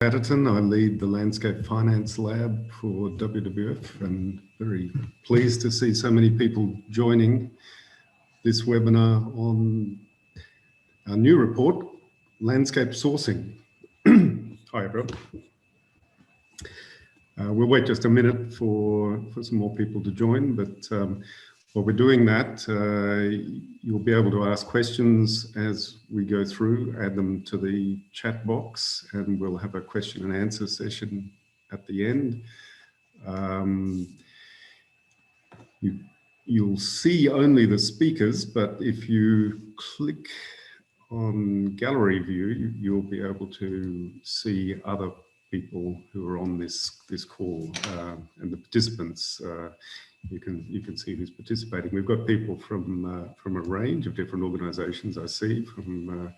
Patterton. I lead the Landscape Finance Lab for WWF and very pleased to see so many people joining this webinar on our new report, Landscape Sourcing. Hi everyone. We'll wait just a minute for some more people to join, but while we're doing that, you'll be able to ask questions as we go through, add them to the chat box, and we'll have a question and answer session at the end. You'll see only the speakers, but if you click on gallery view, you'll be able to see other people who are on this call, and the participants. You can see who's participating. We've got people from a range of different organisations. I see from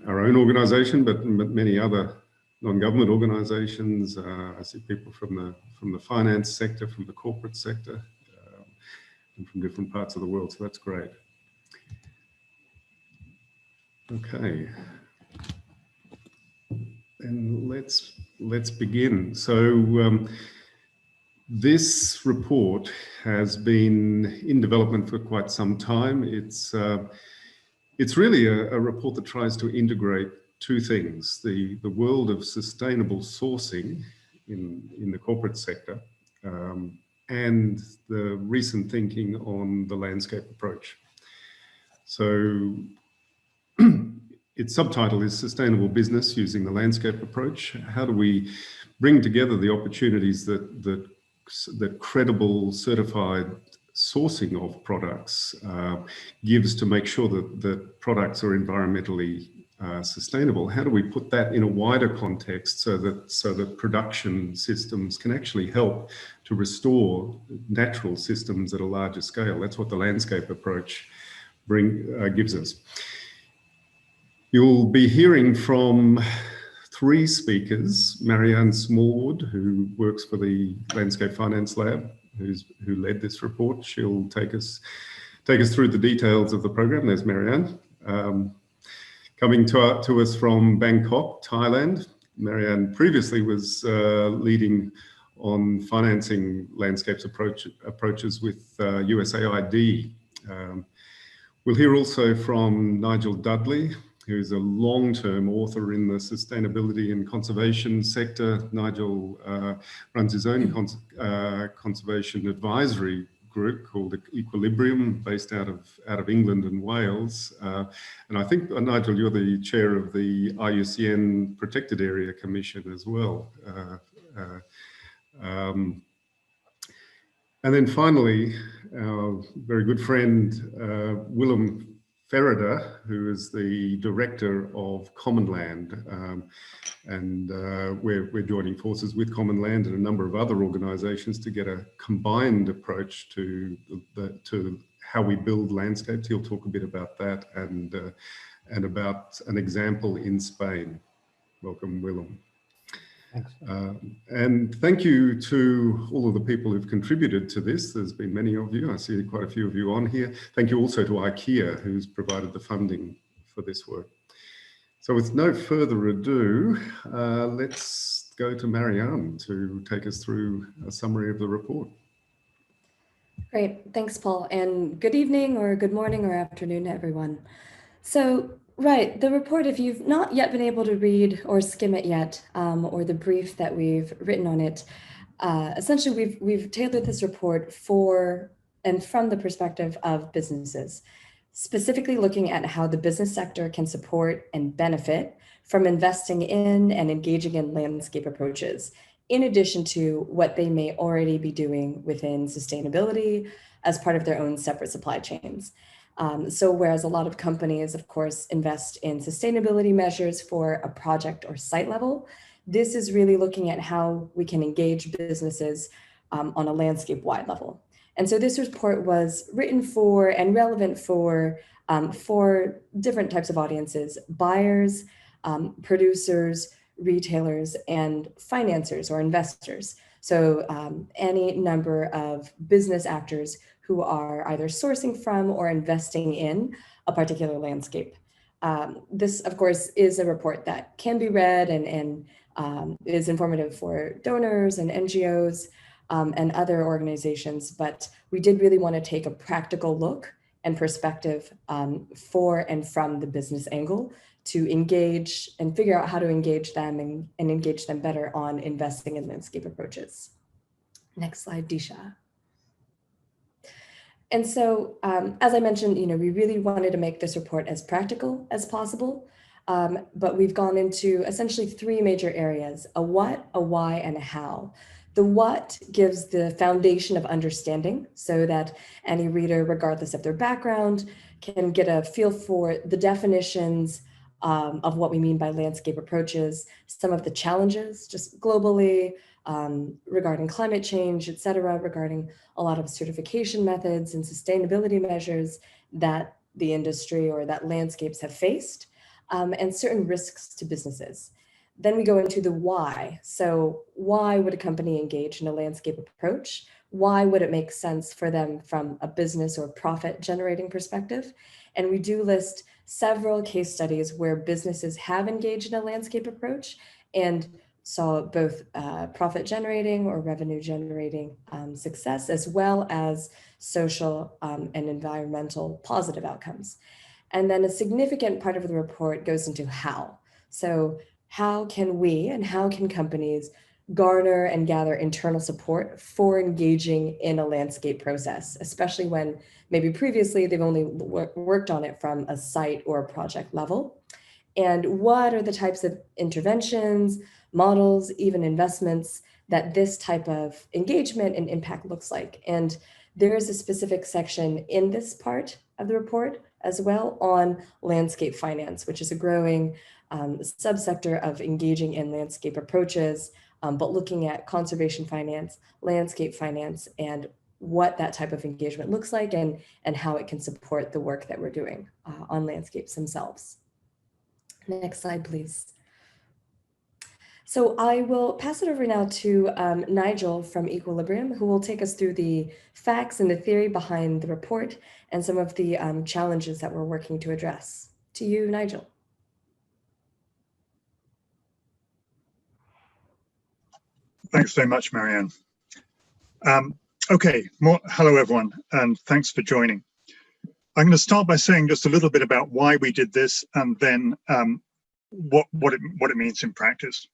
our own organisation, but many other non-government organisations. I see people from the finance sector, from the corporate sector, and from different parts of the world. So that's great. Okay, and let's begin. So this report has been in development for quite some time. It's really a report that tries to integrate two things: the world of sustainable sourcing in the corporate sector, and the recent thinking on the landscape approach. So its subtitle is Sustainable Business Using the Landscape Approach. How do we bring together the opportunities that credible certified sourcing of products gives to make sure that products are environmentally sustainable? How do we put that in a wider context so that production systems can actually help to restore natural systems at a larger scale? That's what the landscape approach gives us. You'll be hearing from three speakers: Marianne Smallwood, who works for the Landscape Finance Lab, who led this report. She'll take us through the details of the program. There's Marianne. Coming to us from Bangkok, Thailand. Marianne previously was leading on financing landscapes approaches with USAID. We'll hear also from Nigel Dudley, who's a long-term author in the sustainability and conservation sector. Nigel runs his own conservation advisory group called Equilibrium, based out of England and Wales. And I think, Nigel, you're the chair of the IUCN Protected Area Commission as well. And then finally, our very good friend, Willem Ferreira, who is the director of Common Land, and we're joining forces with Common Land and a number of other organisations to get a combined approach to how we build landscapes. He'll talk a bit about that and about an example in Spain. Welcome, Willem. Thanks. And thank you to all of the people who've contributed to this. There's been many of you. I see quite a few of you on here. Thank you also to IKEA, who's provided the funding for this work. So with no further ado, let's go to Marianne to take us through a summary of the report. Great, thanks, Paul, and good evening or good morning or afternoon, everyone. So, right, the report, if you've not yet been able to read or skim it yet, or the brief that we've written on it, essentially we've tailored this report for and from the perspective of businesses, specifically looking at how the business sector can support and benefit from investing in and engaging in landscape approaches, in addition to what they may already be doing within sustainability as part of their own separate supply chains. So whereas a lot of companies, of course, invest in sustainability measures for a project or site level, this is really looking at how we can engage businesses on a landscape-wide level. And so this report was written for and relevant for different types of audiences: buyers, producers, retailers, and financiers or investors. So any number of business actors who are either sourcing from or investing in a particular landscape. This, of course, is a report that can be read and is informative for donors and NGOs and other organizations, but we did really want to take a practical look and perspective for and from the business angle to engage and figure out how to engage them and engage them better on investing in landscape approaches. Next slide, Disha. And so, as I mentioned, we really wanted to make this report as practical as possible, but we've gone into essentially three major areas: a what, a why, and a how. The what gives the foundation of understanding so that any reader, regardless of their background, can get a feel for the definitions of what we mean by landscape approaches, some of the challenges just globally regarding climate change, et cetera, regarding a lot of certification methods and sustainability measures that the industry or that landscapes have faced, and certain risks to businesses. Then we go into the why. So why would a company engage in a landscape approach? Why would it make sense for them from a business or profit generating perspective? And we do list several case studies where businesses have engaged in a landscape approach and saw both profit generating or revenue generating success, as well as social and environmental positive outcomes. And then a significant part of the report goes into how. So how can we and how can companies garner and gather internal support for engaging in a landscape process, especially when maybe previously they've only worked on it from a site or a project level? And what are the types of interventions, models, even investments that this type of engagement and impact looks like? And there is a specific section in this part of the report as well on landscape finance, which is a growing subsector of engaging in landscape approaches, but looking at conservation finance, landscape finance, and what that type of engagement looks like and how it can support the work that we're doing on landscapes themselves. Next slide, please. So I will pass it over now to Nigel from Equilibrium, who will take us through the facts and the theory behind the report and some of the challenges that we're working to address. To you, Nigel. Thanks very much, Marianne. Okay, hello everyone, and thanks for joining. I'm going to start by saying just a little bit about why we did this and then what it means in practice.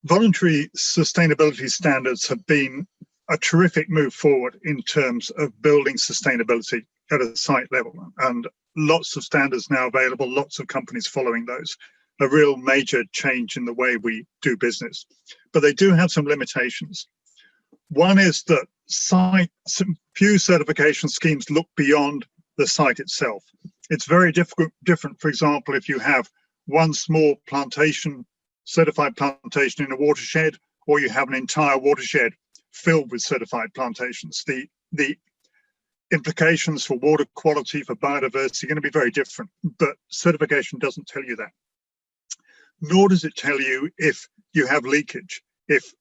Voluntary sustainability standards have been a terrific move forward in terms of building sustainability at a site level, and lots of standards now available, lots of companies following those. A real major change in the way we do business, but they do have some limitations. One is that few certification schemes look beyond the site itself. It's very different, for example, if you have one small plantation, certified plantation in a watershed, or you have an entire watershed filled with certified plantations. The implications for water quality, for biodiversity, are going to be very different, but certification doesn't tell you that. Nor does it tell you if you have leakage, if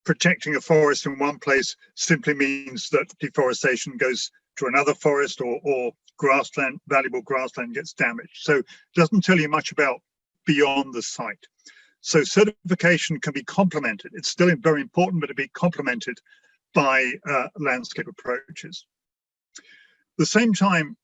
protecting a forest in one place simply means that deforestation goes to another forest or grassland, valuable grassland gets damaged. So it doesn't tell you much about beyond the site. So certification can be complemented. It's still very important, but it be complemented by landscape approaches. At the same time,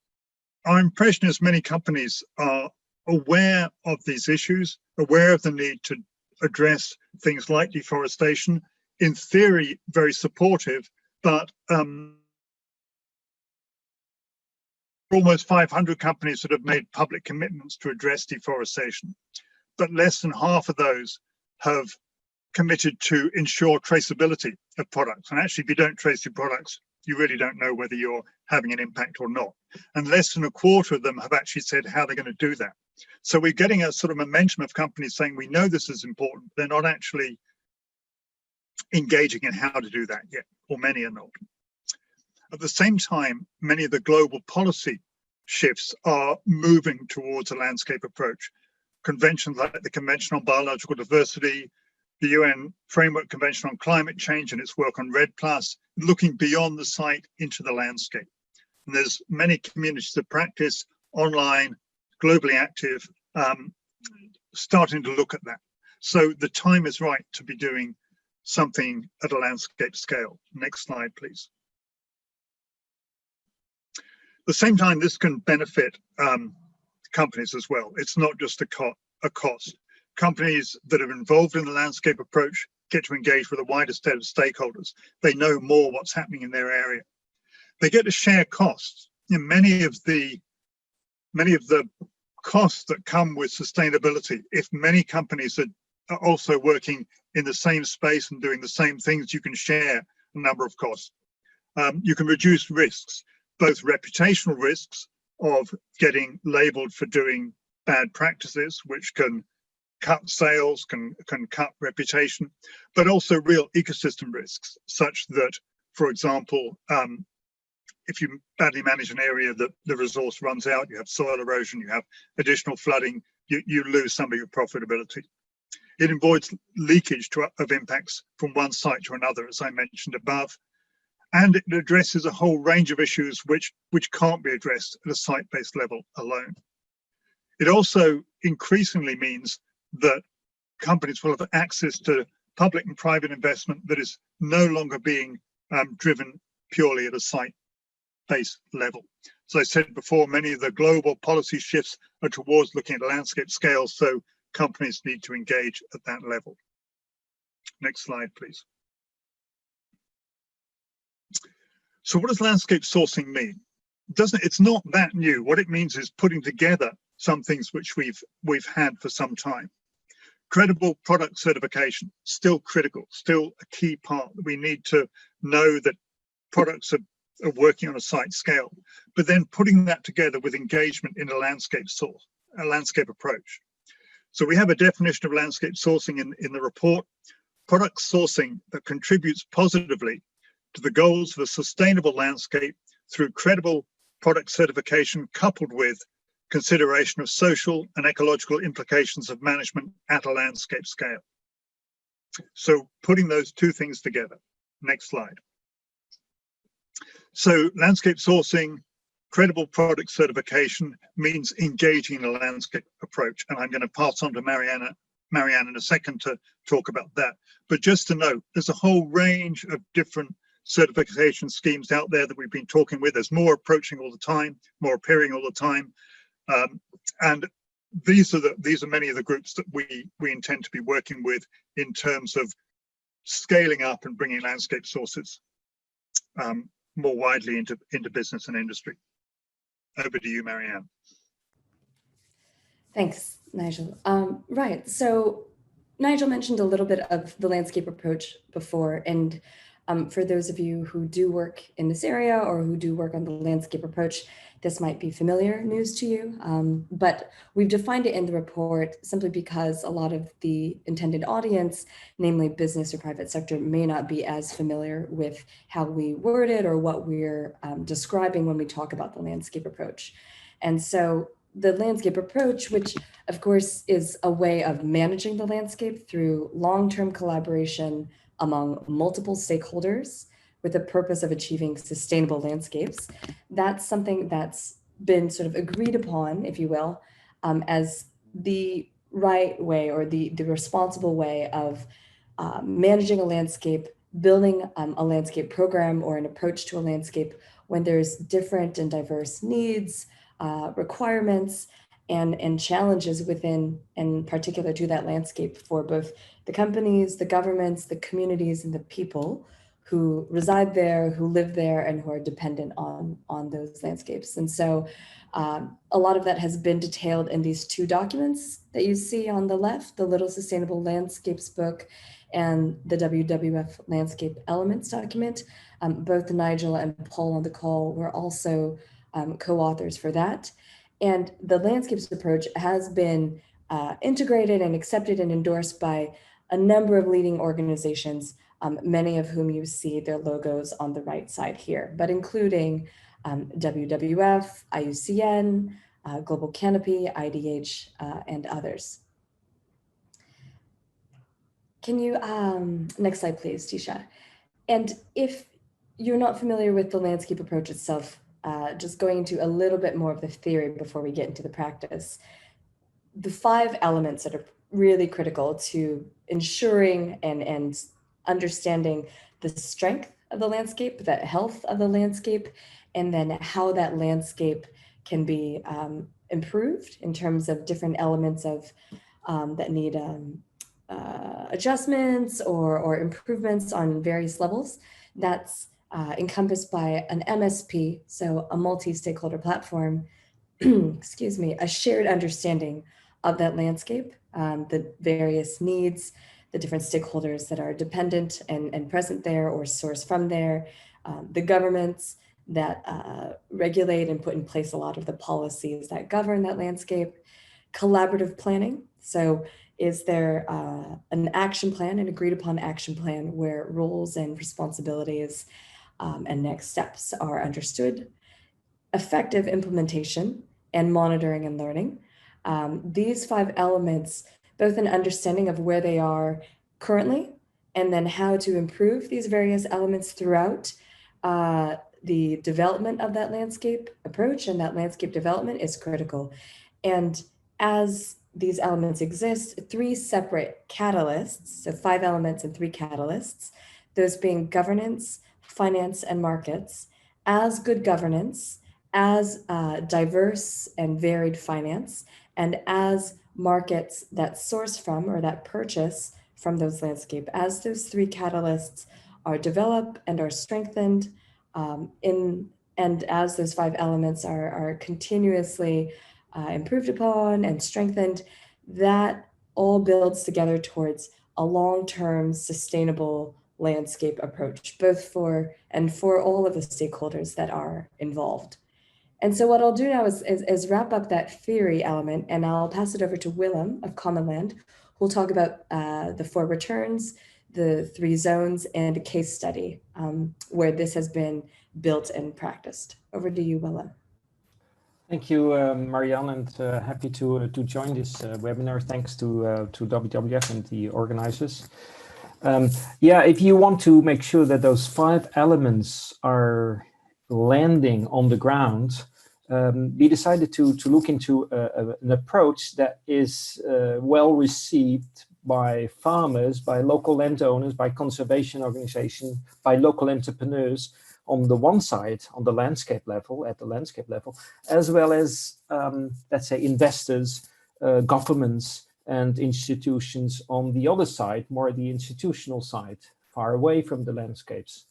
our impression is many companies are aware of these issues, aware of the need to address things like deforestation, in theory, very supportive, but almost 500 companies that have made public commitments to address deforestation, but less than half of those have committed to ensure traceability of products. And actually, if you don't trace your products, you really don't know whether you're having an impact or not. And less than a quarter of them have actually said how they're going to do that. So we're getting a sort of momentum of companies saying, we know this is important. They're not actually engaging in how to do that yet, or many are not. At the same time, many of the global policy shifts are moving towards a landscape approach. Conventions like the Convention on Biological Diversity, the UN Framework Convention on Climate Change and its work on REDD+, looking beyond the site into the landscape. And there's many communities of practice online, globally active, starting to look at that. So the time is right to be doing something at a landscape scale. Next slide, please. At the same time, this can benefit companies as well. It's not just a cost. Companies that are involved in the landscape approach get to engage with a wider set of stakeholders. They know more what's happening in their area. They get to share costs. In many of the costs that come with sustainability, if many companies are also working in the same space and doing the same things, you can share a number of costs. You can reduce risks, both reputational risks of getting labeled for doing bad practices, which can cut sales, can cut reputation, but also real ecosystem risks, such that, for example, if you badly manage an area that the resource runs out, you have soil erosion, you have additional flooding, you lose some of your profitability. It avoids leakage of impacts from one site to another, as I mentioned above, and it addresses a whole range of issues which can't be addressed at a site-based level alone. It also increasingly means that companies will have access to public and private investment that is no longer being driven purely at a site-based level. As I said before, many of the global policy shifts are towards looking at landscape scale, so companies need to engage at that level. Next slide, please. So what does landscape sourcing mean? It's not that new. What it means is putting together some things which we've had for some time. Credible product certification, still critical, still a key part. We need to know that products are working on a site scale, but then putting that together with engagement in a landscape approach. So we have a definition of landscape sourcing in the report: product sourcing that contributes positively to the goals of a sustainable landscape through credible product certification coupled with consideration of social and ecological implications of management at a landscape scale. So putting those two things together. Next slide. So landscape sourcing, credible product certification means engaging in a landscape approach. And I'm going to pass on to Marianne in a second to talk about that. But just to note, there's a whole range of different certification schemes out there that we've been talking with. There's more approaching all the time, more appearing all the time. And these are many of the groups that we intend to be working with in terms of scaling up and bringing landscape sources more widely into business and industry. Over to you, Marianne. Thanks, Nigel. Right, so Nigel mentioned a little bit of the landscape approach before, and for those of you who do work in this area or who do work on the landscape approach, this might be familiar news to you, but we've defined it in the report simply because a lot of the intended audience, namely business or private sector, may not be as familiar with how we word it or what we're describing when we talk about the landscape approach. And so the landscape approach, which of course is a way of managing the landscape through long-term collaboration among multiple stakeholders with the purpose of achieving sustainable landscapes. That's something that's been sort of agreed upon, if you will, as the right way or the responsible way of managing a landscape, building a landscape program or an approach to a landscape when there's different and diverse needs, requirements, and challenges within, in particular to that landscape for both the companies, the governments, the communities, and the people who reside there, who live there, and who are dependent on those landscapes. And so a lot of that has been detailed in these two documents that you see on the left, the Little Sustainable Landscapes book and the WWF Landscape Elements document. Both Nigel and Paul on the call were also co-authors for that. And the landscapes approach has been integrated and accepted and endorsed by a number of leading organizations, many of whom you see their logos on the right side here, but including WWF, IUCN, Global Canopy, IDH, and others. Can you, next slide please, Tisha. And if you're not familiar with the landscape approach itself, just going into a little bit more of the theory before we get into the practice. The 5 elements that are really critical to ensuring and understanding the strength of the landscape, the health of the landscape, and then how that landscape can be improved in terms of different elements of that need adjustments or improvements on various levels. That's encompassed by an MSP, so a multi-stakeholder platform, excuse me, a shared understanding of that landscape, the various needs, the different stakeholders that are dependent and present there or source from there, the governments that regulate and put in place a lot of the policies that govern that landscape, collaborative planning. So is there an action plan, an agreed upon action plan where roles and responsibilities and next steps are understood, effective implementation and monitoring and learning. These 5 elements, both an understanding of where they are currently, and then how to improve these various elements throughout the development of that landscape approach and that landscape development is critical. And as these elements exist, 3 separate catalysts, so 5 elements and 3 catalysts, those being governance, finance, and markets, as good governance, as diverse and varied finance, and as markets that source from or that purchase from those landscape, as those 3 catalysts are developed and are strengthened and as those 5 elements are continuously improved upon and strengthened, that all builds together towards a long-term sustainable landscape approach, both for all of the stakeholders that are involved. And so what I'll do now is wrap up that theory element, and I'll pass it over to Willem of Common Land, who'll talk about the 4 returns, the 3 zones, and a case study where this has been built and practiced. Over to you, Willem. Thank you, Marianne, and happy to join this webinar. Thanks to WWF and the organizers. Yeah, if you want to make sure that those 5 elements are landing on the ground, we decided to look into an approach that is well received by farmers, by local landowners, by conservation organizations, by local entrepreneurs on the one side, on the landscape level, at the landscape level, as well as, let's say, investors, governments, and institutions on the other side, more the institutional side, far away from the landscapes.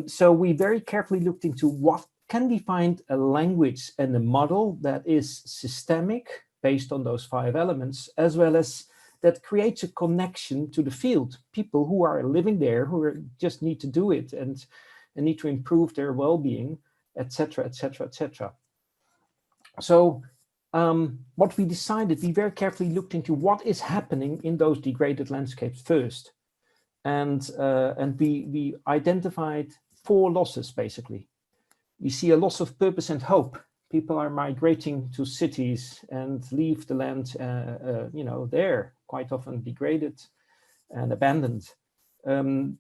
So we very carefully looked into what can we find a language and a model that is systemic based on those 5 elements, as well as that creates a connection to the field, people who are living there, who just need to do it and need to improve their well-being, etc., etc., etc. So what we decided, we very carefully looked into what is happening in those degraded landscapes first. And we identified 4 losses, basically. We see a loss of purpose and hope. People are migrating to cities and leave the land, there, quite often degraded and abandoned.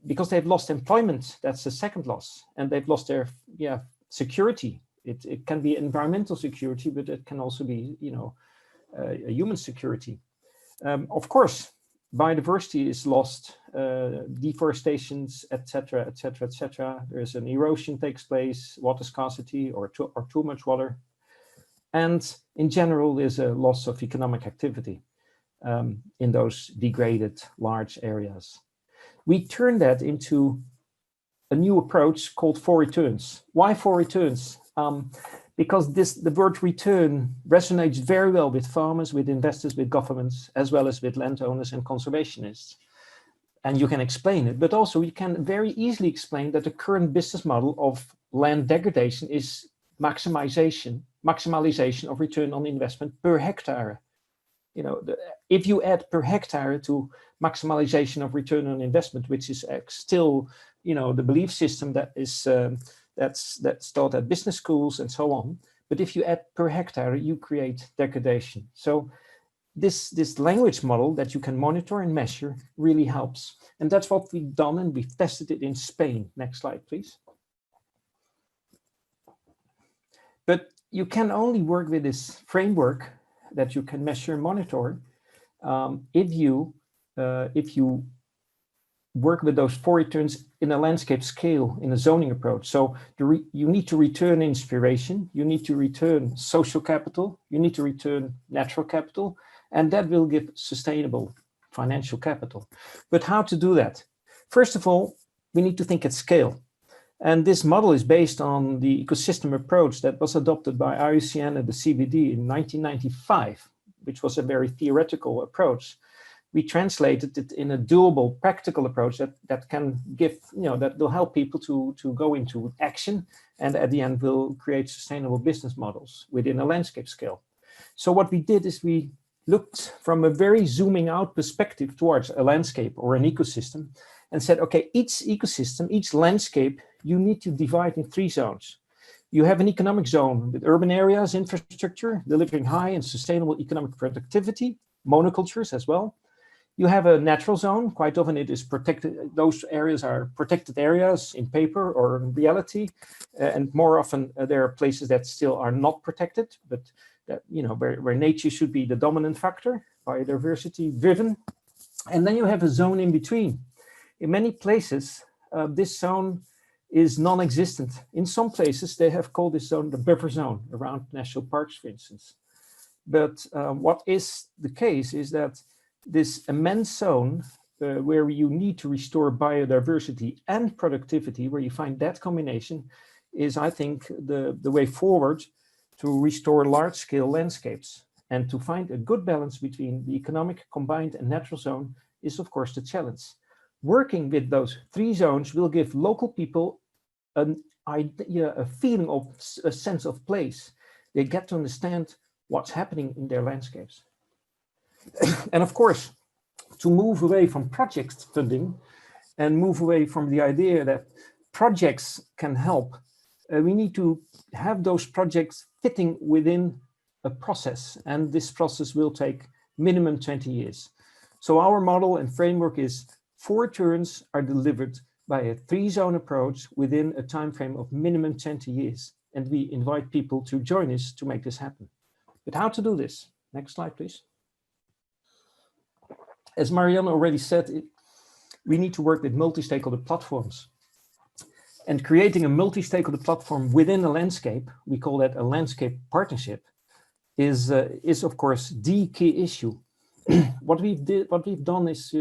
Because they've lost employment, that's the second loss. And they've lost their security. It can be environmental security, but it can also be, a human security. Of course, biodiversity is lost, deforestations, etc., etc., etc. There's an erosion takes place, water scarcity or too much water. And in general, there's a loss of economic activity in those degraded large areas. We turn that into a new approach called 4 returns. Why 4 returns? Because the word return resonates very well with farmers, with investors, with governments, as well as with landowners and conservation-ists. And you can explain it, but also you can very easily explain that the current business model of land degradation is maximalization of return on investment per hectare. If you add per hectare to maximalization of return on investment, which is still, the belief system that is that's taught at business schools and so on. But if you add per hectare, you create degradation. So this language model that you can monitor and measure really helps. And that's what we've done, and we've tested it in Spain. Next slide, please. But you can only work with this framework that you can measure and monitor if you work with those 4 returns in a landscape scale, in a zoning approach. So you need to return inspiration, you need to return social capital, you need to return natural capital, and that will give sustainable financial capital. But how to do that? First of all, we need to think at scale. And this model is based on the ecosystem approach that was adopted by IUCN and the CBD in 1995, which was a very theoretical approach. We translated it in a doable, practical approach that can give, that will help people to go into action, and at the end will create sustainable business models within a landscape scale. So what we did is we looked from a very zooming out perspective towards a landscape or an ecosystem and said, okay, each ecosystem, each landscape, you need to divide in 3 zones. You have an economic zone with urban areas, infrastructure, delivering high and sustainable economic productivity, monocultures as well. You have a natural zone. Quite often it is protected. Those areas are protected areas in paper or in reality. And more often there are places that still are not protected, but that, where nature should be the dominant factor, biodiversity driven. And then you have a zone in between. In many places, this zone is non-existent. In some places, they have called this zone the buffer zone around national parks, for instance. But what is the case is that this immense zone where you need to restore biodiversity and productivity, where you find that combination, is, I think, the way forward to restore large-scale landscapes. And to find a good balance between the economic, combined, and natural zone is, of course, the challenge. Working with those 3 zones will give local people an idea, a feeling of a sense of place. They get to understand what's happening in their landscapes. And of course, to move away from project funding and move away from the idea that projects can help, we need to have those projects fitting within a process. And this process will take minimum 20 years. So our model and framework is 4 returns are delivered by a 3-zone approach within a time frame of minimum 20 years. And we invite people to join us to make this happen. But how to do this? Next slide, please. As Marianne already said, we need to work with multi-stakeholder platforms. And creating a multi-stakeholder platform within a landscape, we call that a landscape partnership, is of course the key issue. What we've done is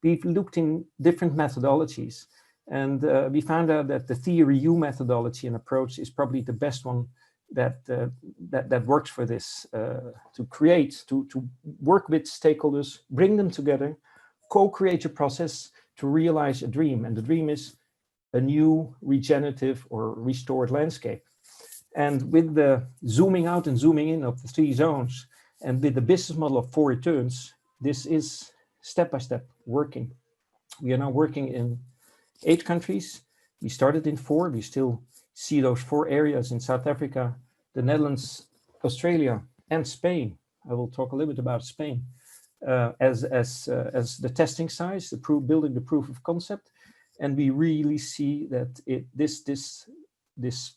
we've looked in different methodologies, and we found out that the theory U methodology and approach is probably the best one that works for this, to work with stakeholders, bring them together, co-create a process to realize a dream. And the dream is a new regenerative or restored landscape. And with the zooming out and zooming in of the 3 zones, and with the business model of 4 returns, this is step-by-step working. We are now working in 8 countries. We started in 4. We still see those 4 areas in South Africa, the Netherlands, Australia, and Spain. I will talk a little bit about Spain as the testing size, building the proof of concept. And we really see that this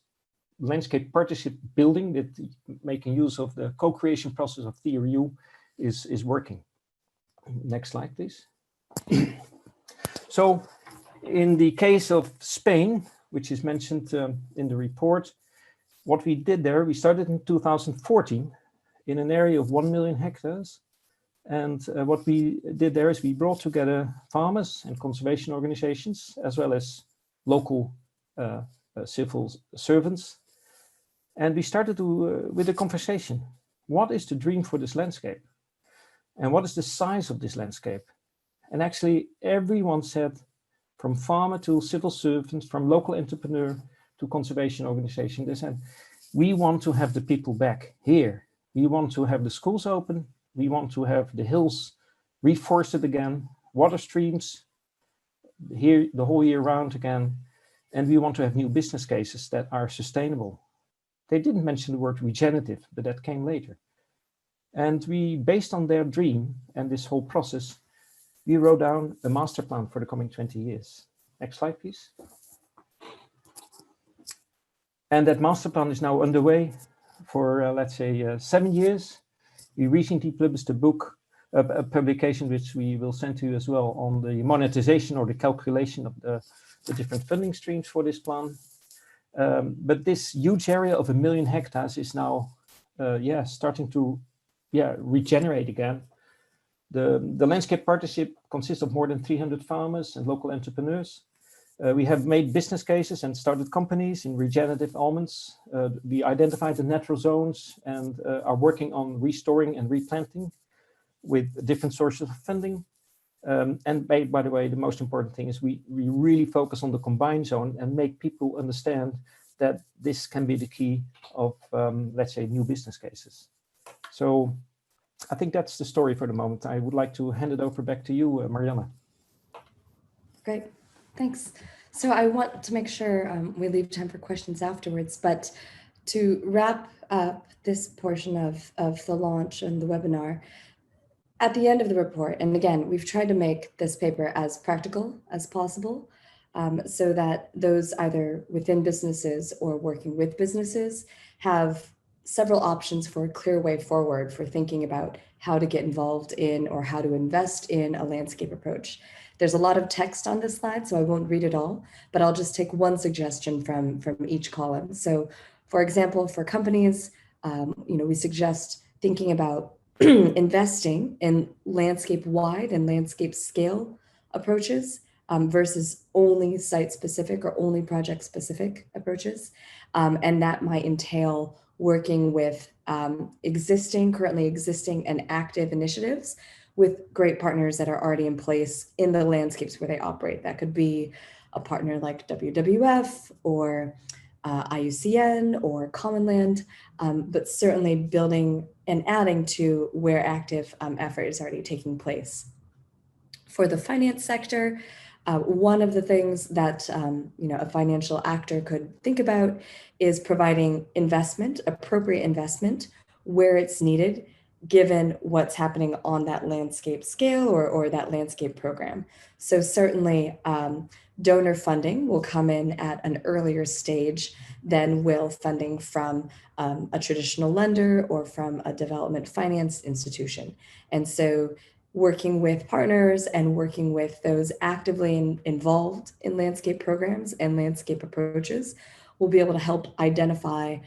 landscape partnership building, that making use of the co-creation process of theory U is working. Next slide, please. So in the case of Spain, which is mentioned in the report, what we did there, we started in 2014 in an area of 1 million hectares. And what we did there is we brought together farmers and conservation organizations, as well as local civil servants. And we started with a conversation. What is the dream for this landscape? And what is the size of this landscape? And actually everyone said, from farmer to civil servants, from local entrepreneur to conservation organization, they said, we want to have the people back here. We want to have the schools open. We want to have the hills reforested again, water streams here the whole year round again. And we want to have new business cases that are sustainable. They didn't mention the word regenerative, but that came later. And we, based on their dream and this whole process, we wrote down a master plan for the coming 20 years. Next slide, please. And that master plan is now underway for, let's say, 7 years. We recently published a book, a publication which we will send to you as well, on the monetization or the calculation of the different funding streams for this plan. But this huge area of 1 million hectares is now, starting to, regenerate again. The landscape partnership consists of more than 300 farmers and local entrepreneurs. We have made business cases and started companies in regenerative almonds. We identified the natural zones and are working on restoring and replanting with different sources of funding. And by the way, the most important thing is we really focus on the combined zone and make people understand that this can be the key of, let's say, new business cases. So I think that's the story for the moment. I would like to hand it over back to you, Marianne. Great, thanks. So I want to make sure we leave time for questions afterwards, but to wrap up this portion of the launch and the webinar, at the end of the report, and again, we've tried to make this paper as practical as possible, so that those either within businesses or working with businesses have several options for a clear way forward for thinking about how to get involved in or how to invest in a landscape approach. There's a lot of text on this slide, so I won't read it all, but I'll just take one suggestion from each column. So for example, for companies, we suggest thinking about investing in landscape-wide and landscape-scale approaches versus only site-specific or only project-specific approaches. And that might entail working with currently existing and active initiatives with great partners that are already in place in the landscapes where they operate. That could be a partner like WWF or IUCN or Common Land, but certainly building and adding to where active effort is already taking place. For the finance sector, one of the things that a financial actor could think about is providing investment, appropriate investment, where it's needed, given what's happening on that landscape scale or that landscape program. So certainly donor funding will come in at an earlier stage than will funding from a traditional lender or from a development finance institution. And so working with partners and working with those actively involved in landscape programs and landscape approaches will be able to help identify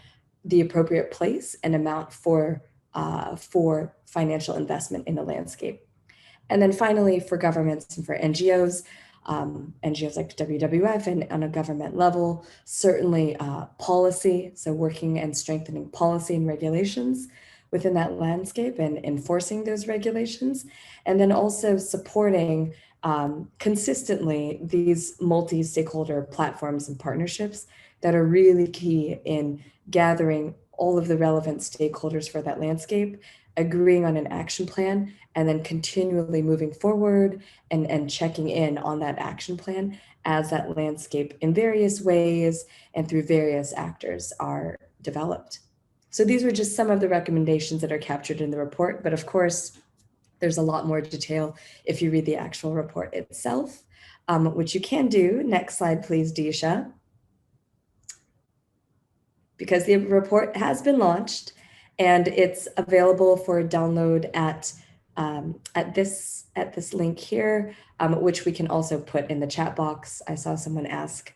the appropriate place and amount for financial investment in the landscape. And then finally, for governments and for NGOs, NGOs like WWF and on a government level, certainly policy, so working and strengthening policy and regulations within that landscape and enforcing those regulations, and then also supporting consistently these multi-stakeholder platforms and partnerships that are really key in gathering all of the relevant stakeholders for that landscape, agreeing on an action plan, and then continually moving forward and checking in on that action plan as that landscape in various ways and through various actors are developed. So these were just some of the recommendations that are captured in the report, but of course, there's a lot more detail if you read the actual report itself, which you can do. Next slide, please, Disha. Because the report has been launched and it's available for download at this link here, which we can also put in the chat box. I saw someone ask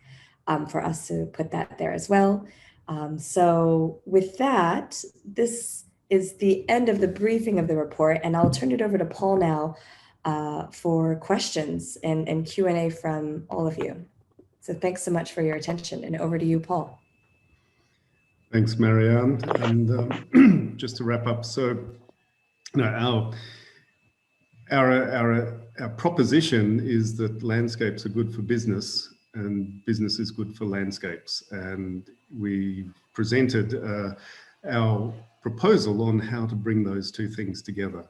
for us to put that there as well. So with that, this is the end of the briefing of the report, and I'll turn it over to Paul now for questions and Q&A from all of you. So thanks so much for your attention, and over to you, Paul. Thanks, Marianne. And just to wrap up, so our proposition is that landscapes are good for business and business is good for landscapes. And we presented our proposal on how to bring those two things together.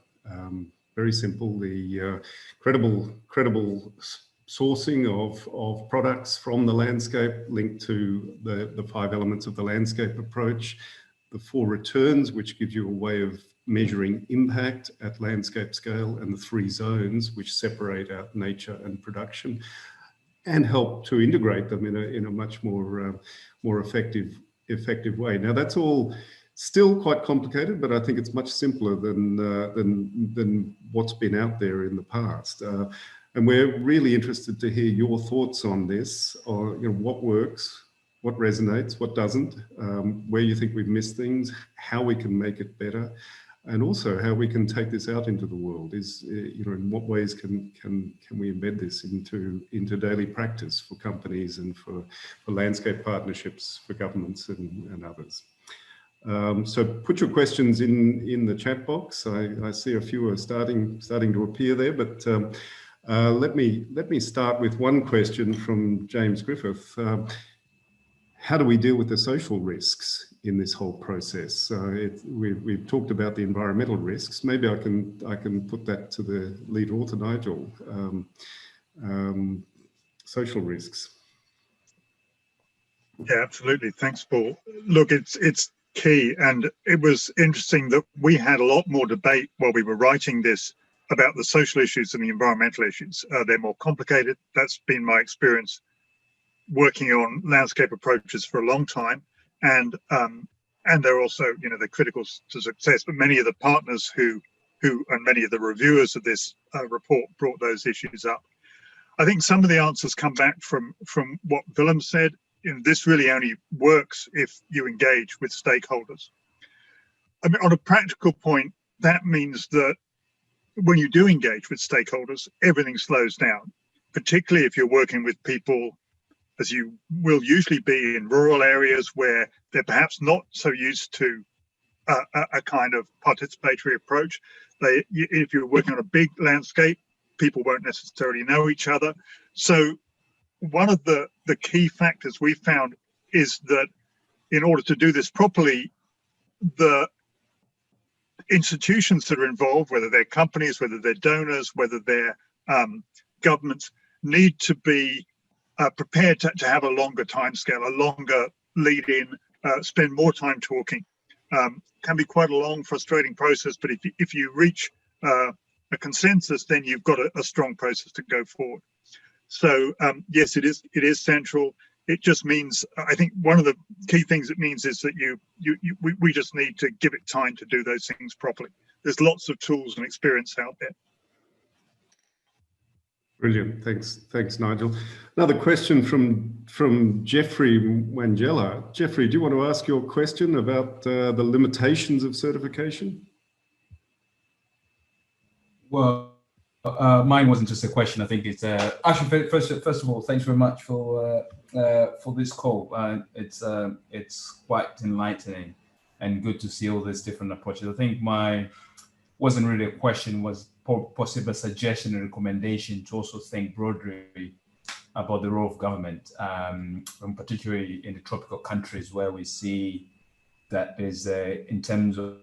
Very simple, the credible sourcing of products from the landscape linked to the 5 elements of the landscape approach, the 4 returns, which gives you a way of measuring impact at landscape scale, and the 3 zones, which separate out nature and production and help to integrate them in a much more effective effective way. Now, that's all still quite complicated, but I think it's much simpler than what's been out there in the past. And we're really interested to hear your thoughts on this, or what works, what resonates, what doesn't, where you think we've missed things, how we can make it better, and also how we can take this out into the world. In what ways can we embed this into daily practice for companies and for landscape partnerships for governments and others. So put your questions in the chat box. I see a few are starting to appear there, but let me start with one question from James Griffith. How do we deal with the social risks in this whole process? We've talked about the environmental risks. Maybe I can put that to the lead author, Nigel. Social risks. Yeah, absolutely. Thanks, Paul. Look, it's key, and it was interesting that we had a lot more debate while we were writing this about the social issues and the environmental issues. They're more complicated. That's been my experience working on landscape approaches for a long time, and they're also, they're critical to success. But many of the partners who and many of the reviewers of this report brought those issues up. I think some of the answers come back from what Willem said. This really only works if you engage with stakeholders. I mean, on a practical point, that means that when you do engage with stakeholders, everything slows down, particularly if you're working with people, as you will usually be in rural areas where they're perhaps not so used to a kind of participatory approach. If you're working on a big landscape, people won't necessarily know each other. So one of the key factors we found is that in order to do this properly, the institutions that are involved, whether they're companies, whether they're donors, whether they're governments, need to be prepared to have a longer timescale, a longer lead in, spend more time talking. Can be quite a long, frustrating process, but if you reach a consensus, then you've got a strong process to go forward. So yes, it is central. It just means, I think one of the key things it means is that we just need to give it time to do those things properly. There's lots of tools and experience out there. Brilliant, thanks, Nigel. Another question from Jeffrey Wangela. Jeffrey, do you want to ask your question about the limitations of certification? Well, mine wasn't just a question. I think it's actually first of all, thanks very much for this call. It's quite enlightening and good to see all these different approaches. I think my wasn't really a question, was possible suggestion and recommendation to also think broadly about the role of government, and particularly in the tropical countries where we see that there's in terms of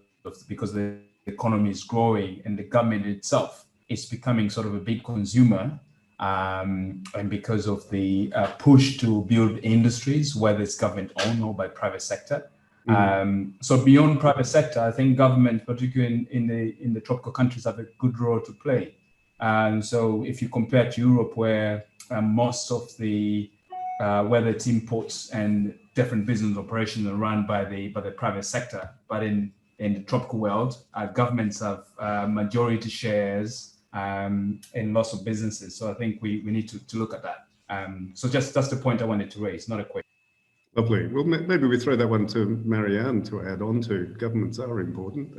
because the economy is growing and the government itself is becoming sort of a big consumer, and because of the push to build industries, whether it's government owned or by private sector. So beyond private sector, I think government, particularly in the tropical countries, have a good role to play. And so if you compare to Europe, where most of the whether it's imports and different business operations are run by the private sector, but in the tropical world, governments have majority shares in lots of businesses. So I think we need to look at that. So that's the point I wanted to raise, not a question. Lovely. Well, maybe we throw that one to Marianne to add on to. Governments are important.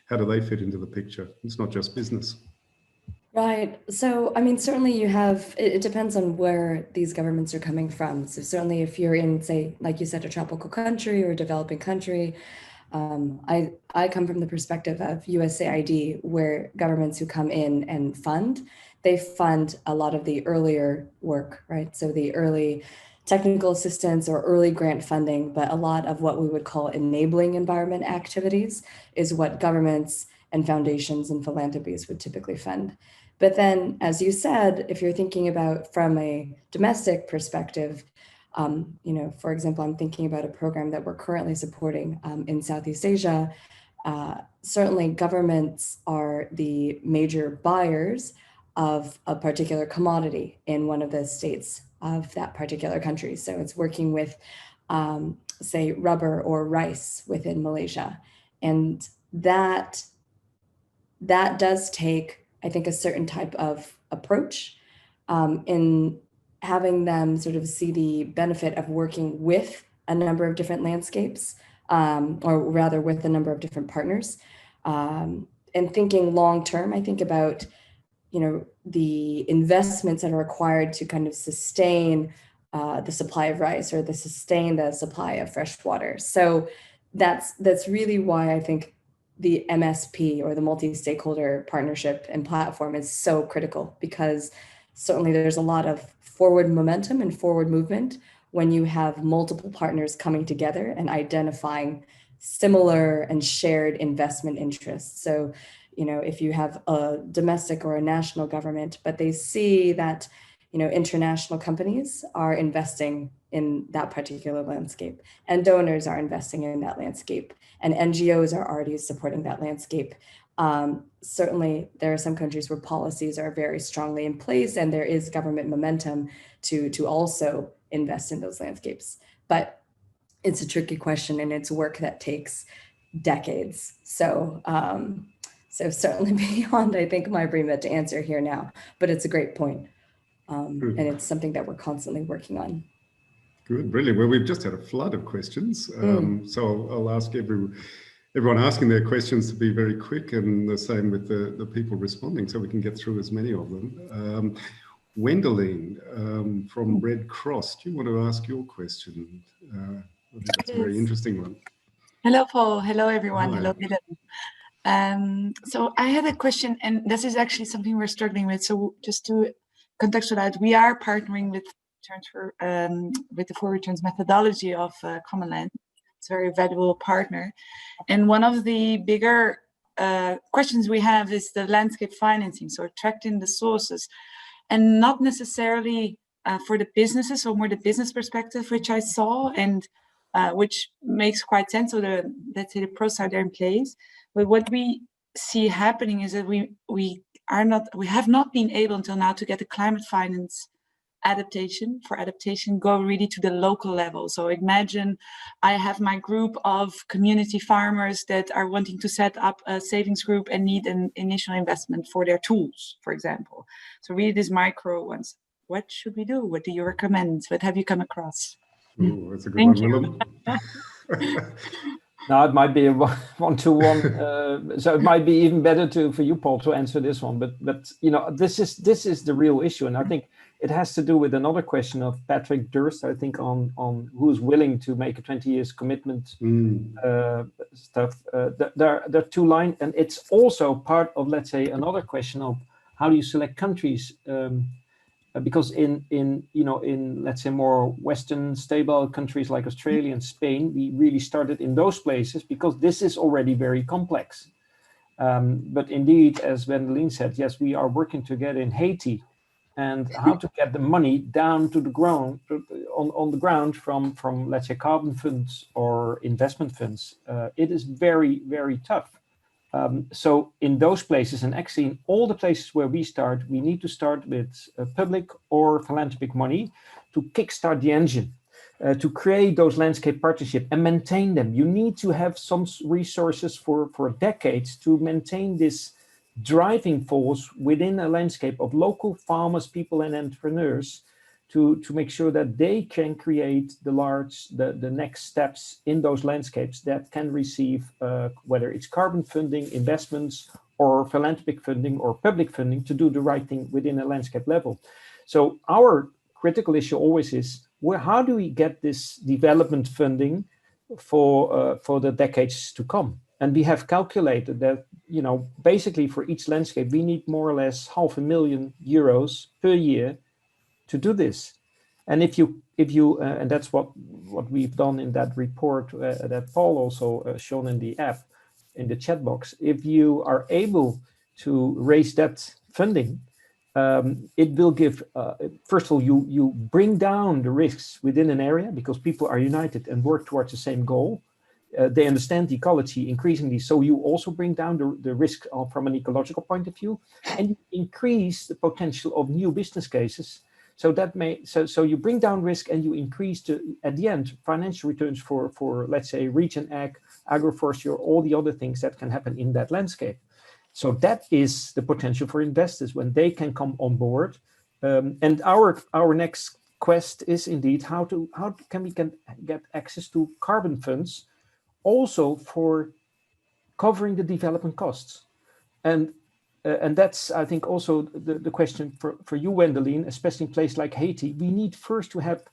How do they fit into the picture? It's not just business. Right. So, I mean, certainly you have, it depends on where these governments are coming from. So certainly if you're in, say, like you said, a tropical country or a developing country, I come from the perspective of USAID, where governments who come in and they fund a lot of the earlier work, right? So the early technical assistance or early grant funding, but a lot of what we would call enabling environment activities is what governments and foundations and philanthropies would typically fund. But then, as you said, if you're thinking about from a domestic perspective, for example, I'm thinking about a program that we're currently supporting in Southeast Asia. Certainly governments are the major buyers of a particular commodity in one of the states of that particular country. So it's working with say, rubber or rice within Malaysia. And that does take, I think, a certain type of approach in having them sort of see the benefit of working with a number of different landscapes, or rather with a number of different partners. And thinking long term, I think about, the investments that are required to kind of sustain the supply of rice, or sustain the supply of fresh water. So that's really why I think the MSP, or the multi-stakeholder partnership and platform, is so critical, because certainly there's a lot of forward momentum and forward movement when you have multiple partners coming together and identifying similar and shared investment interests. So, if you have a domestic or a national government, but they see that, international companies are investing in that particular landscape, and donors are investing in that landscape, and NGOs are already supporting that landscape. Certainly, there are some countries where policies are very strongly in place, and there is government momentum to also invest in those landscapes. But it's a tricky question, and it's work that takes decades. So certainly beyond, I think, my remit to answer here now, but it's a great point. And it's something that we're constantly working on. Good, brilliant. Well, we've just had a flood of questions. So I'll ask everyone asking their questions to be very quick, and the same with the people responding, so we can get through as many of them. Wendeline from Red Cross, do you want to ask your question? I think that's a very interesting one. Hello, Paul. Hello, everyone. Hello. Hello. So I had a question, and this is actually something we're struggling with. So just to contextualize, we are partnering with the full returns methodology of Common Land. It's a very valuable partner. And one of the bigger questions we have is the landscape financing, so attracting the sources, and not necessarily for the businesses, or more the business perspective, which I saw, and which makes quite sense. So let's say the pros are there in place. But what we see happening is that we have not been able until now to get the climate finance adaptation go really to the local level. So imagine I have my group of community farmers that are wanting to set up a savings group and need an initial investment for their tools, for example. So really these micro ones. What should we do? What do you recommend? What have you come across? Oh, that's a good Thank one. you. Now it might be a one-to-one, so it might be even better for you, Paul, to answer this one. But this is the real issue, and I think it has to do with another question of Patrick Durst. I think on who's willing to make a 20 years commitment stuff. There are two lines, and it's also part of, let's say, another question of how do you select countries. Because in let's say more Western stable countries like Australia and Spain, we really started in those places because this is already very complex. But indeed, as Wendeline said, yes, we are working together in Haiti, and how to get the money down to the ground, on the ground from let's say carbon funds or investment funds. It is very, very tough. So in those places, and actually in all the places where we start, we need to start with public or philanthropic money to kickstart the engine, to create those landscape partnerships and maintain them. You need to have some resources for decades to maintain this driving force within a landscape of local farmers, people, and entrepreneurs to make sure that they can create the next steps in those landscapes that can receive, whether it's carbon funding, investments, or philanthropic funding or public funding to do the right thing within a landscape level. So our critical issue always is, how do we get this development funding for the decades to come? And we have calculated that, basically for each landscape, we need more or less €500,000 per year to do this. And if you and that's what we've done in that report that Paul also shown in the app, in the chat box. If you are able to raise that funding, it will give, first of all, you bring down the risks within an area because people are united and work towards the same goal. They understand the ecology increasingly, so you also bring down the risk from an ecological point of view, and you increase the potential of new business cases. So that so you bring down risk and you increase at the end financial returns for let's say regen ag, agroforestry, or all the other things that can happen in that landscape. So that is the potential for investors when they can come on board. And our next quest is indeed how can we get access to carbon funds also for covering the development costs. And that's, I think, also the question for you, Wendelin, especially in places like Haiti. We need first to have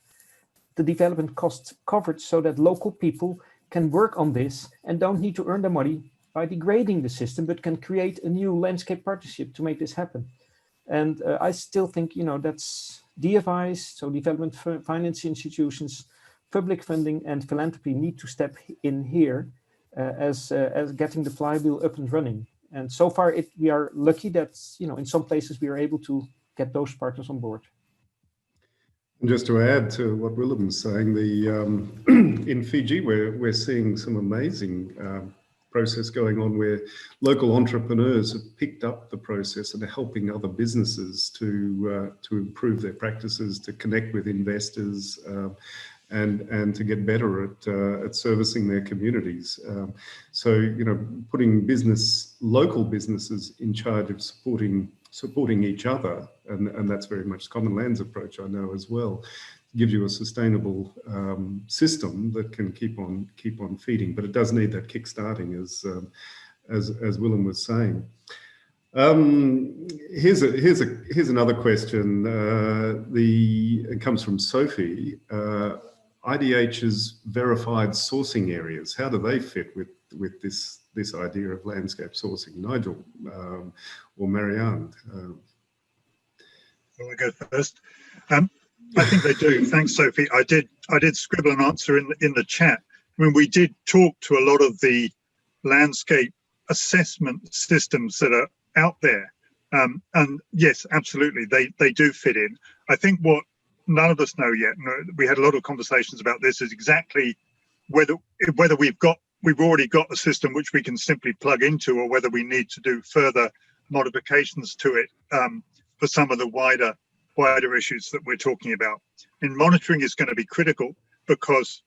the development costs covered so that local people can work on this and don't need to earn their money by degrading the system, but can create a new landscape partnership to make this happen. And I still think, that's DFIs, so development finance institutions, public funding and philanthropy need to step in here as getting the flywheel up and running. And so far, we are lucky that, in some places we are able to get those partners on board. And just to add to what Willem was saying, in Fiji, we're seeing some amazing process going on where local entrepreneurs have picked up the process and are helping other businesses to improve their practices, to connect with investors, and to get better at servicing their communities. So putting local businesses in charge of supporting each other, and that's very much Common Land's approach, I know as well, gives you a sustainable system that can keep on feeding, but it does need that kick-starting, as Willem was saying. Here's another question. It comes from Sophie. IDH's verified sourcing areas, how do they fit with this idea of landscape sourcing? Nigel or Marianne? Will I go first? I think they do. Thanks, Sophie. I did scribble an answer in the chat. I mean, we did talk to a lot of the landscape assessment systems that are out there, and yes, absolutely, they do fit in. I think what none of us know yet, we had a lot of conversations about this, is exactly whether we've already got a system which we can simply plug into, or whether we need to do further modifications to it for some of the wider issues that we're talking about. And monitoring is going to be critical, because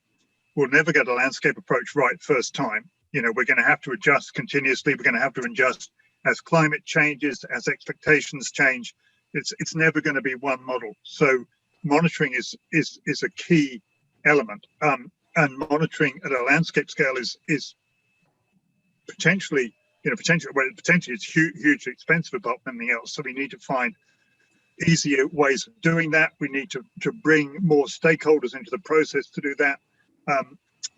we'll never get a landscape approach right first time. We're going to have to adjust continuously. We're going to have to adjust as climate changes, as expectations change. It's never going to be one model. So monitoring is a key element. And monitoring at a landscape scale is potentially it's hugely expensive apart from anything else. So we need to find easier ways of doing that. We need to bring more stakeholders into the process to do that.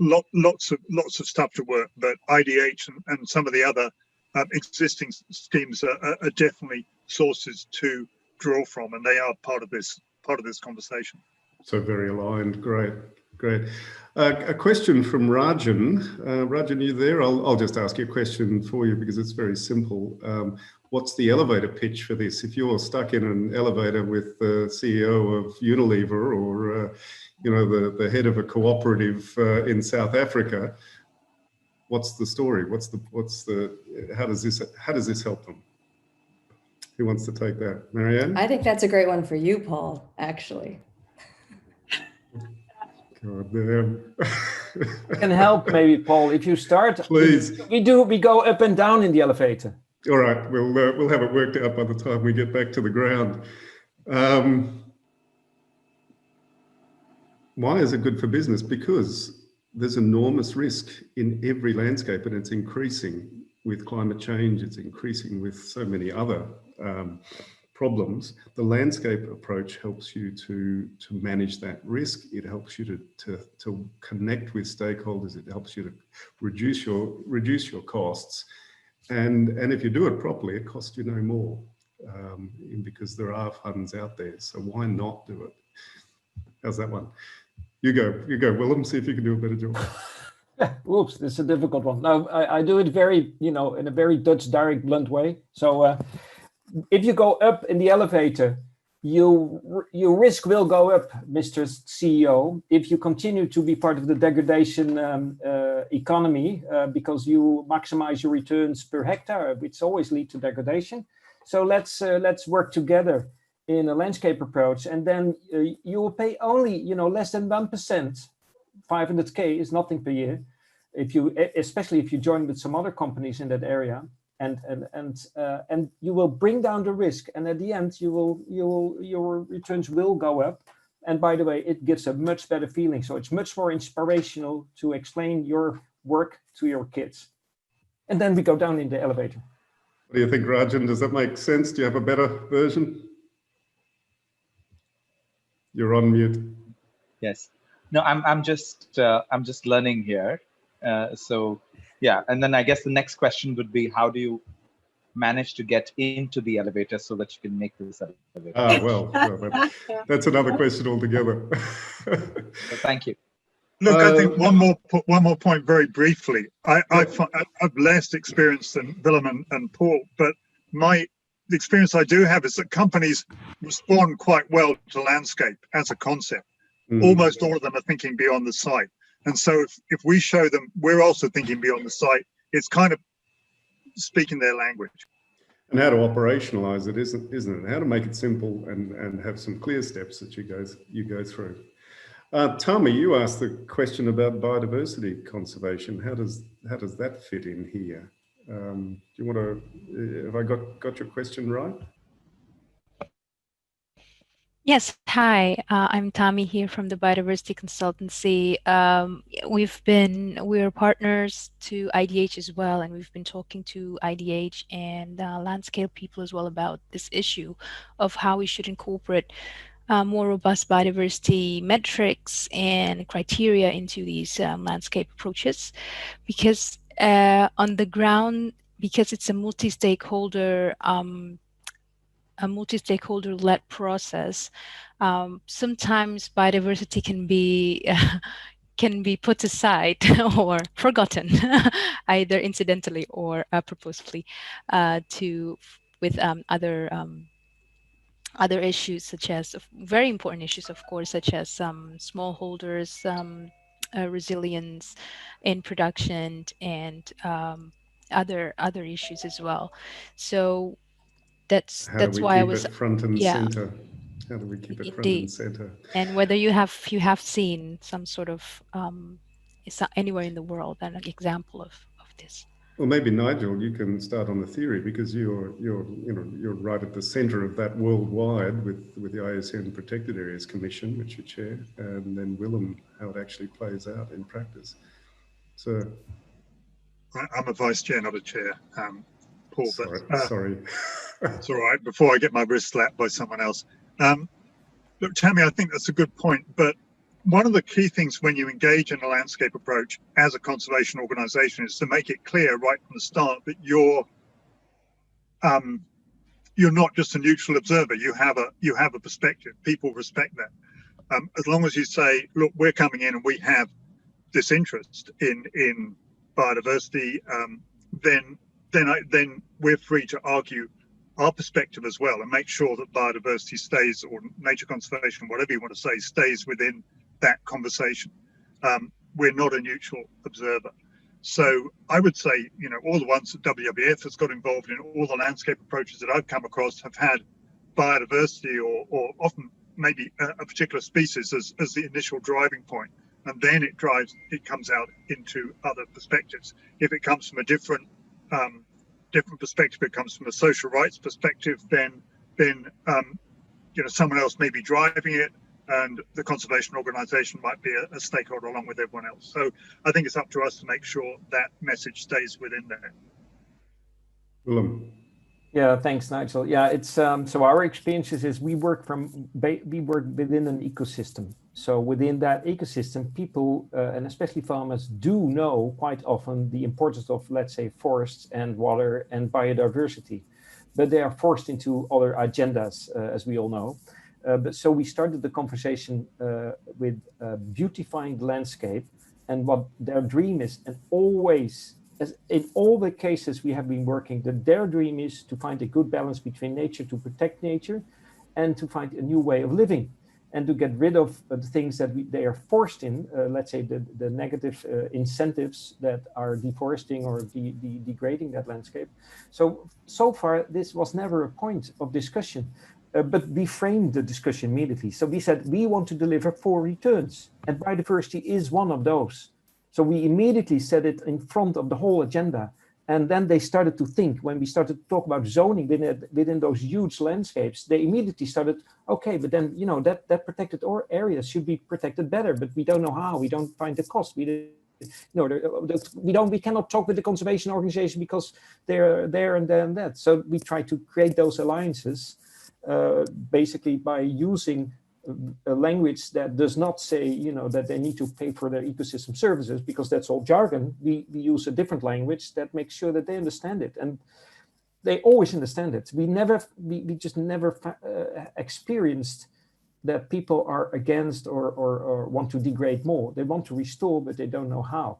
Lots of stuff to work, but IDH and some of the other existing schemes are definitely sources to draw from, and they are part of this conversation. So very aligned. Great. A question from Rajan. Rajan, are you there? I'll just ask you a question for you because it's very simple. What's the elevator pitch for this? If you're stuck in an elevator with the CEO of Unilever or the head of a cooperative in South Africa, what's the story? How does this help them? Who wants to take that? Marianne? I think that's a great one for you, Paul, actually. God damn. I can help maybe, Paul, if you start. Please. We go up and down in the elevator. All right, we'll have it worked out by the time we get back to the ground. Why is it good for business? Because there's enormous risk in every landscape, and it's increasing with climate change. It's increasing with so many other problems. The landscape approach helps you to manage that risk. It helps you to connect with stakeholders. It helps you to reduce your costs. And if you do it properly, it costs you no more because there are funds out there. So why not do it? How's that one? You go, Willem, see if you can do a better job. Oops, this is a difficult one. No, I do it very, in a very Dutch, direct, blunt way. So if you go up in the elevator, your risk will go up, Mr. CEO, if you continue to be part of the degradation economy because you maximize your returns per hectare, which always lead to degradation. So let's work together in a landscape approach, and then you will pay only, you know, less than 1%. 500K is nothing per year, if you, especially if you join with some other companies in that area, and you will bring down the risk, and at the end your returns will go up. And by the way, it gives a much better feeling. So it's much more inspirational to explain your work to your kids. And then we go down in the elevator. What do you think, Rajan? Does that make sense? Do you have a better version? You're on mute. Yes. No, I'm just learning here. So yeah, and then I guess the next question would be, how do you manage to get into the elevator so that you can make this elevator? Ah, well, that's another question altogether. So thank you. Look, I think one more point very briefly. I've less experience than Willem and Paul, but the experience I do have is that companies respond quite well to landscape as a concept. Almost all of them are thinking beyond the site. And so if we show them we're also thinking beyond the site, it's kind of speaking their language. And how to operationalize it, isn't it? How to make it simple and have some clear steps that you go through. Tommy, you asked the question about biodiversity conservation. How does that fit in here? Do you want to? Have I got your question right? Yes, hi, I'm Tommy here from the Biodiversity Consultancy. We're partners to IDH as well, and we've been talking to IDH and landscape people as well about this issue of how we should incorporate more robust biodiversity metrics and criteria into these landscape approaches, because on the ground, because it's a multi-stakeholder-led process, sometimes biodiversity can be put aside or forgotten, either incidentally or purposefully, with other issues, such as very important issues, of course, such as smallholders, resilience in production, and other issues as well. So that's why I was front and center. How do we keep it front and center? And whether you have seen some sort of anywhere in the world an example of this. Well, maybe Nigel, you can start on the theory, because you're right at the center of that worldwide with the ISN Protected Areas Commission, which you chair, and then Willem, how it actually plays out in practice. So I'm a vice chair, not a chair, Paul. Sorry. It's all right. Before I get my wrist slapped by someone else. Look, Tammy, I think that's a good point. But one of the key things when you engage in a landscape approach as a conservation organisation is to make it clear right from the start that you're not just a neutral observer. You have a perspective. People respect that. As long as you say, look, we're coming in and we have this interest in biodiversity, then we're free to argue our perspective as well and make sure that biodiversity stays, or nature conservation, whatever you want to say, stays within that conversation. We're not a neutral observer. So I would say, all the ones that WWF has got involved in, all the landscape approaches that I've come across have had biodiversity or often maybe a particular species as the initial driving point. And then it comes out into other perspectives. If it comes from a different perspective, it comes from a social rights perspective, then someone else may be driving it, and the conservation organisation might be a stakeholder along with everyone else. So I think it's up to us to make sure that message stays within there. Yeah, thanks, Nigel. Yeah, it's so our experiences is we work within an ecosystem. So within that ecosystem, people and especially farmers do know quite often the importance of, let's say, forests and water and biodiversity, but they are forced into other agendas, as we all know. So we started the conversation with beautifying the landscape and what their dream is, and always, as in all the cases we have been working, that their dream is to find a good balance between nature, to protect nature, and to find a new way of living, and to get rid of the things that they are forced in, let's say the negative incentives that are deforesting or degrading that landscape. So far, this was never a point of discussion. but we framed the discussion immediately. So we said, we want to deliver 4 returns, and biodiversity is one of those. So we immediately set it in front of the whole agenda. And then they started to think, when we started to talk about zoning within those huge landscapes, they immediately started, okay, but then, you know, that protected areas should be protected better, but we don't know how, we don't find the cost. We cannot talk with the conservation organization because they're there and then that. So we try to create those alliances basically by using a language that does not say, you know, that they need to pay for their ecosystem services, because that's all jargon. We use a different language that makes sure that they understand it, and they always understand it. We just never experienced that people are against or want to degrade more. They want to restore, but they don't know how.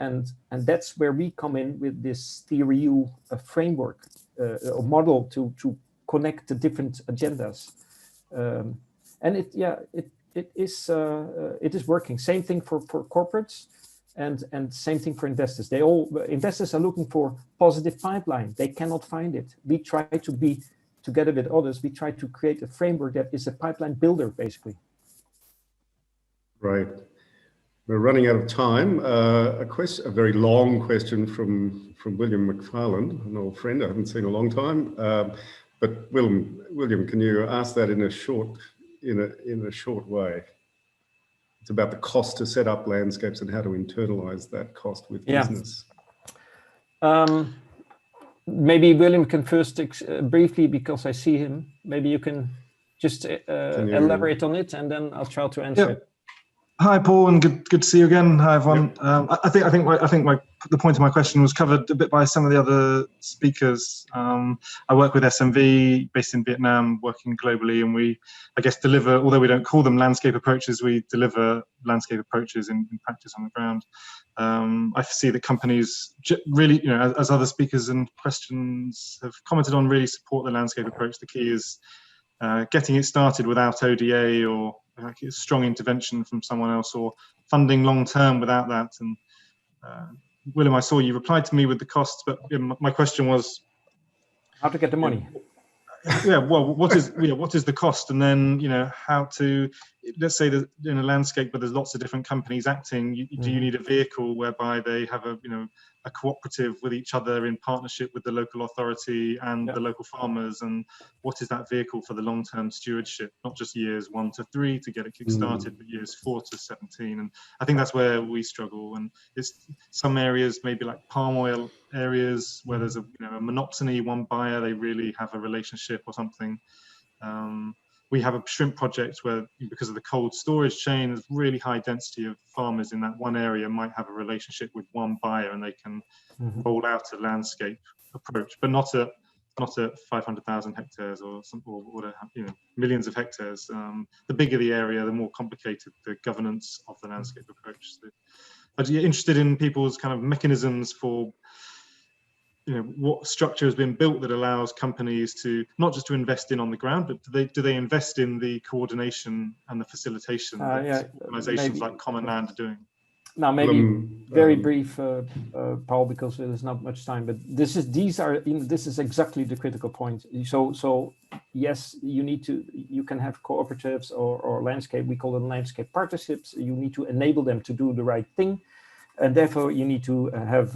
And that's where we come in with this theory U framework, a model to connect the different agendas. And it is working. Same thing for corporates, and same thing for investors. Investors are looking for positive pipeline. They cannot find it. We try to be together with others. We try to create a framework that is a pipeline builder, basically. Right. We're running out of time. A very long question from William McFarland, an old friend I haven't seen in a long time. But William, can you ask that in a short way? It's about the cost to set up landscapes and how to internalize that cost with business. Maybe William can first briefly, because I see him. Maybe you can just elaborate on it, and then I'll try to answer it. Hi, Paul, and good to see you again. Hi, everyone. I think the point of my question was covered a bit by some of the other speakers. I work with SMV based in Vietnam, working globally, and we, I guess, deliver, although we don't call them landscape approaches, we deliver landscape approaches in practice on the ground. I see that companies really, you know, as other speakers and questions have commented on, really support the landscape approach. The key is getting it started without ODA or like a strong intervention from someone else, or funding long term without that. And William, I saw you replied to me with the costs, but my question was how to get the money. Well, what is the cost, and then, you know, how to, let's say that in a landscape where there's lots of different companies acting, do you need a vehicle whereby they have a cooperative with each other in partnership with the local authority and the local farmers, and what is that vehicle for the long-term stewardship, not just years 1 to 3 to get it kick-started, but years 4 to 17. And I think that's where we struggle. And it's some areas, maybe like palm oil areas, where there's a monopsony, one buyer, they really have a relationship or something. We have a shrimp project where, because of the cold storage chain, there's really high density of farmers in that one area might have a relationship with one buyer, and they can roll out a landscape approach, but not at 500,000 hectares or whatever, millions of hectares. The bigger the area, the more complicated the governance of the landscape approach. So, but you're interested in people's kind of mechanisms for, what structure has been built that allows companies to not just to invest in on the ground, but do they invest in the coordination and the facilitation that organizations like Common Land are doing? Now, maybe very brief, Paul, because there's not much time. But this is exactly the critical point. So yes, you can have cooperatives or landscape. We call them landscape partnerships. You need to enable them to do the right thing. And therefore, you need to have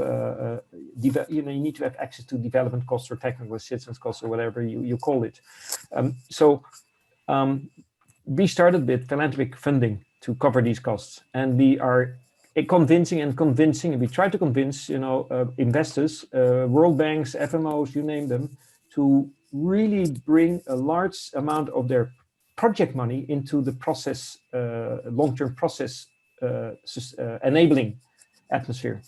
access to development costs or technical assistance costs or whatever you call it. We started with philanthropic funding to cover these costs, and we are convincing, and we try to convince investors, World Banks, FMOs, you name them, to really bring a large amount of their project money into the process, long-term process enabling atmosphere,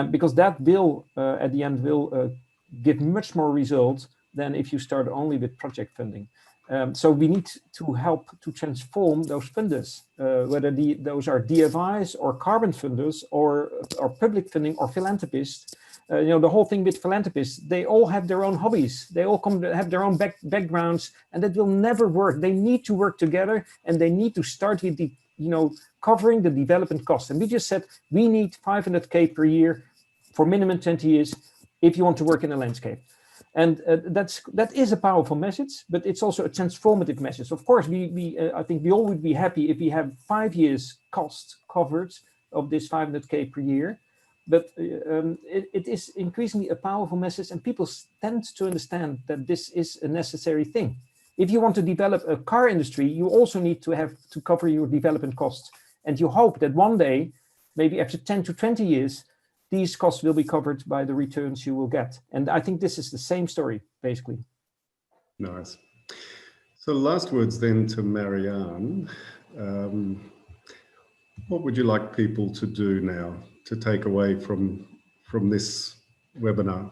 because that will at the end will give much more results than if you start only with project funding. So we need to help to transform those funders, whether those are DFIs or carbon funders or public funding or philanthropists. The whole thing with philanthropists, they all have their own hobbies. They all have their own backgrounds, and that will never work. They need to work together, and they need to start with the covering the development costs. And we just said we need 500K per year for minimum 20 years if you want to work in a landscape. And that is a powerful message, but it's also a transformative message. Of course, I think we all would be happy if we have 5 years cost covered of this 500K per year. But it is increasingly a powerful message, and people tend to understand that this is a necessary thing. If you want to develop a car industry, you also need to have to cover your development costs. And you hope that one day, maybe after 10 to 20 years, these costs will be covered by the returns you will get. And I think this is the same story, basically. Nice. So last words then to Marianne. What would you like people to do now to take away from this webinar?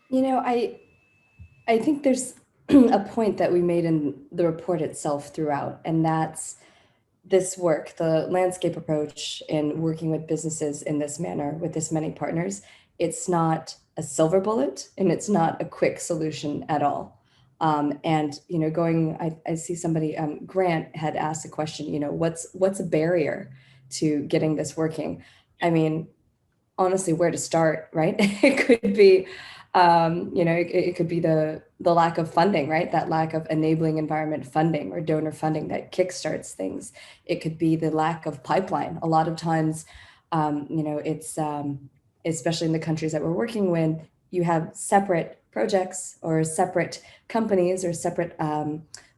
You know, I think there's a point that we made in the report itself throughout, and that's this work, the landscape approach in working with businesses in this manner with this many partners. It's not a silver bullet, and it's not a quick solution at all. And, you know, I see somebody, Grant had asked a question, you know, what's a barrier to getting this working? I mean, honestly, where to start, right? It could be, you know, it could be the lack of funding, right? That lack of enabling environment funding or donor funding that kickstarts things. It could be the lack of pipeline. A lot of times, you know, it's especially in the countries that we're working with, you have separate projects or separate companies or separate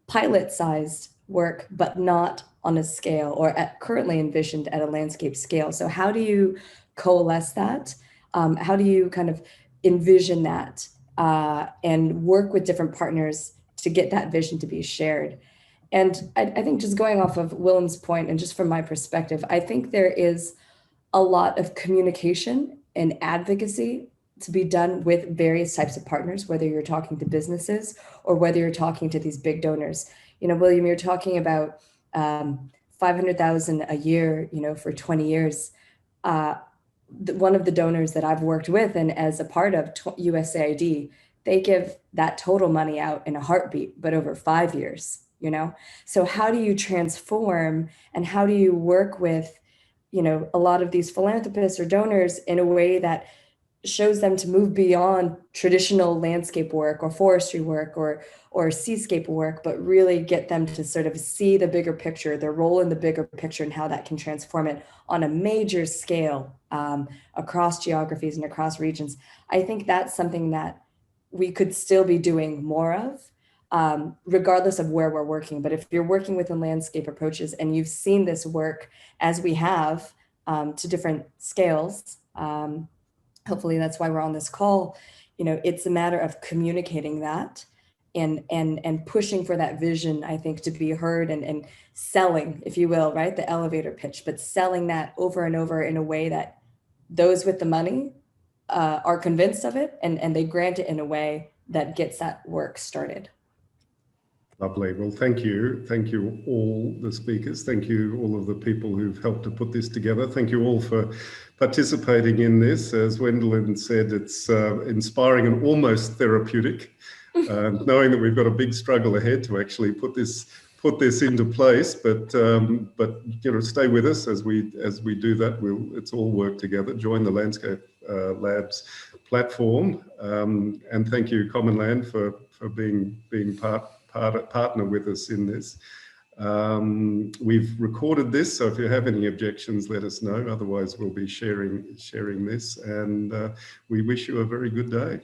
pilot-sized work, but not on a scale or currently envisioned at a landscape scale. So how do you coalesce that? How do you kind of envision that and work with different partners to get that vision to be shared? And I think just going off of Willem's point and just from my perspective, I think there is a lot of communication and advocacy to be done with various types of partners, whether you're talking to businesses or whether you're talking to these big donors. You know, William, you're talking about 500,000 a year, you know, for 20 years. One of the donors that I've worked with and as a part of USAID, they give that total money out in a heartbeat, but over 5 years, you know? So how do you transform and how do you work with, you know, a lot of these philanthropists or donors in a way that shows them to move beyond traditional landscape work or forestry work or seascape work, but really get them to sort of see the bigger picture, their role in the bigger picture and how that can transform it on a major scale across geographies and across regions. I think that's something that we could still be doing more of, regardless of where we're working. But if you're working within landscape approaches and you've seen this work as we have to different scales, hopefully that's why we're on this call. You know, it's a matter of communicating that and pushing for that vision, I think, to be heard and selling, if you will, right? The elevator pitch, but selling that over and over in a way that those with the money are convinced of it and they grant it in a way that gets that work started. Lovely. Well, thank you. Thank you all the speakers. Thank you all of the people who've helped to put this together. Thank you all for participating in this. As Wendelin said, it's inspiring and almost therapeutic, knowing that we've got a big struggle ahead to actually put this into place. But you know, stay with us as we do that. It's all work together. Join the Landscape Labs platform, and thank you, Common Land, for being partner with us in this. We've recorded this, so if you have any objections, let us know. Otherwise, we'll be sharing this, and we wish you a very good day.